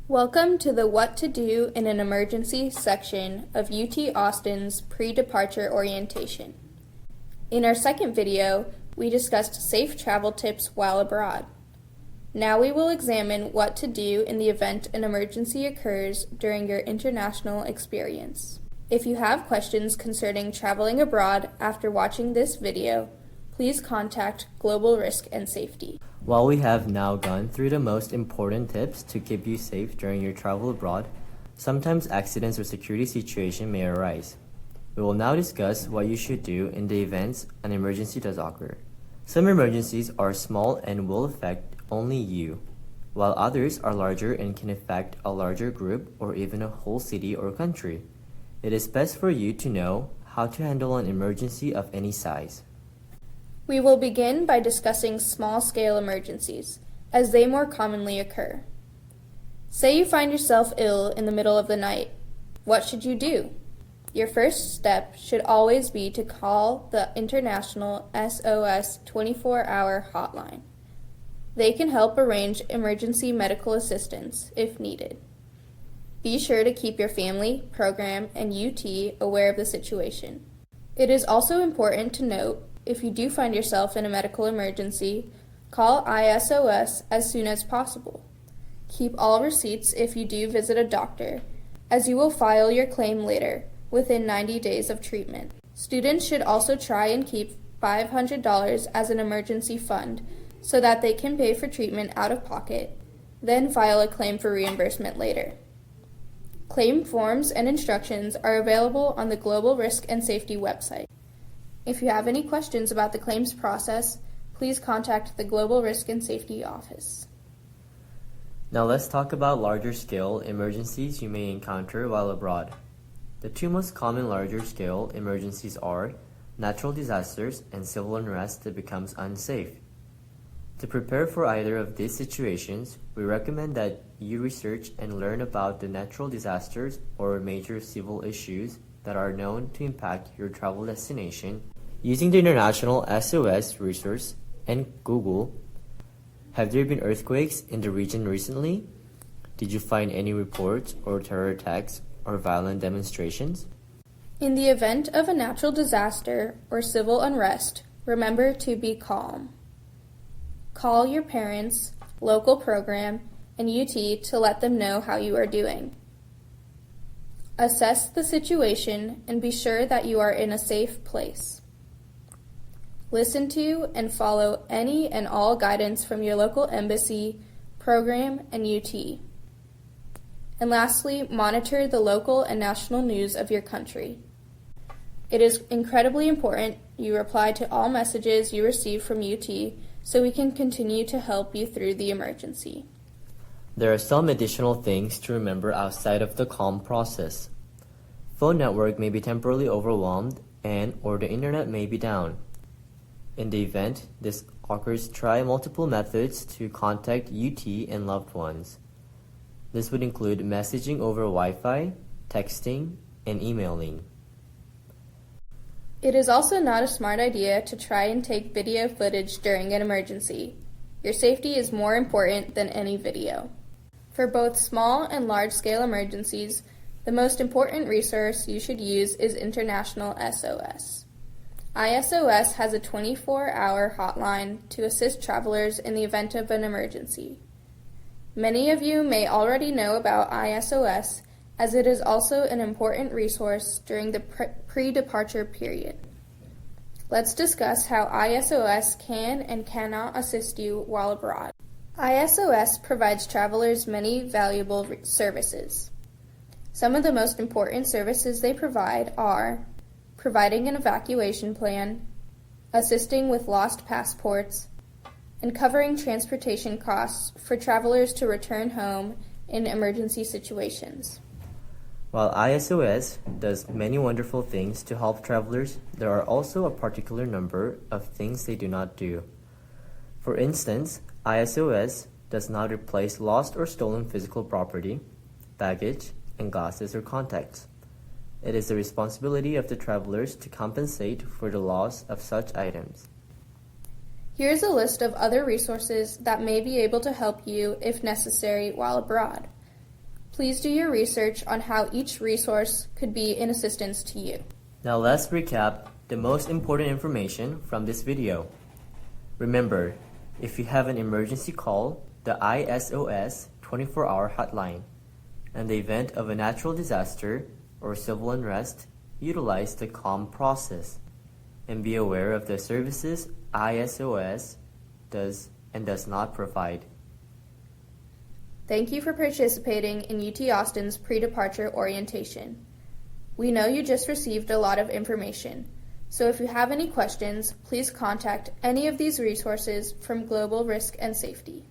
Welcome to the What to Do in an Emergency section of UT Austin's pre-departure orientation. In our second video, we discussed safe travel tips while abroad. Now we will examine what to do in the event an emergency occurs during your international experience. If you have questions concerning traveling abroad after watching this video, please contact Global Risk and Safety. While we have now gone through the most important tips to keep you safe during your travel abroad, sometimes accidents or security situations may arise. We will now discuss what you should do in the event an emergency does occur. Some emergencies are small and will affect only you, while others are larger and can affect a larger group or even a whole city or country. It is best for you to know how to handle an emergency of any size. We will begin by discussing small-scale emergencies, as they more commonly occur. Say you find yourself ill in the middle of the night. What should you do? Your first step should always be to call the International SOS 24-hour hotline. They can help arrange emergency medical assistance if needed. Be sure to keep your family, program, and UT aware of the situation. It is also important to note, if you do find yourself in a medical emergency, call ISOS as soon as possible. Keep all receipts if you do visit a doctor, as you will file your claim later, within 90 days of treatment. Students should also try and keep $500 as an emergency fund so that they can pay for treatment out of pocket, then file a claim for reimbursement later. Claim forms and instructions are available on the Global Risk and Safety website. If you have any questions about the claims process, please contact the Global Risk and Safety office. Now let's talk about larger scale emergencies you may encounter while abroad. The two most common larger scale emergencies are natural disasters and civil unrest that becomes unsafe. To prepare for either of these situations, we recommend that you research and learn about the natural disasters or major civil issues that are known to impact your travel destination using the International SOS resource and Google. Have there been earthquakes in the region recently? Did you find any reports or terror attacks or violent demonstrations? In the event of a natural disaster or civil unrest, remember to be calm. Call your parents, local program, and UT to let them know how you are doing. Assess the situation and be sure that you are in a safe place. Listen to and follow any and all guidance from your local embassy, program, and UT. And lastly, monitor the local and national news of your country. It is incredibly important you reply to all messages you receive from UT so we can continue to help you through the emergency. There are some additional things to remember outside of the calm process. Phone network may be temporarily overwhelmed or the internet may be down. In the event this occurs, try multiple methods to contact UT and loved ones. This would include messaging over Wi-Fi, texting, and emailing. It is also not a smart idea to try and take video footage during an emergency. Your safety is more important than any video. For both small and large-scale emergencies, the most important resource you should use is International SOS. ISOS has a 24-hour hotline to assist travelers in the event of an emergency. Many of you may already know about ISOS, as it is also an important resource during the pre-departure period. Let's discuss how ISOS can and cannot assist you while abroad. ISOS provides travelers many valuable services. Some of the most important services they provide are providing an evacuation plan, assisting with lost passports, and covering transportation costs for travelers to return home in emergency situations. While ISOS does many wonderful things to help travelers, there are also a particular number of things they do not do. For instance, ISOS does not replace lost or stolen physical property, baggage, and glasses or contacts. It is the responsibility of the travelers to compensate for the loss of such items. Here's a list of other resources that may be able to help you if necessary while abroad. Please do your research on how each resource could be in assistance to you. Now let's recap the most important information from this video. Remember, if you have an emergency, call the ISOS 24-hour hotline. In the event of a natural disaster or civil unrest, utilize the CALM process and be aware of the services ISOS does and does not provide. Thank you for participating in UT Austin's pre-departure orientation. We know you just received a lot of information, so if you have any questions, please contact any of these resources from Global Risk and Safety.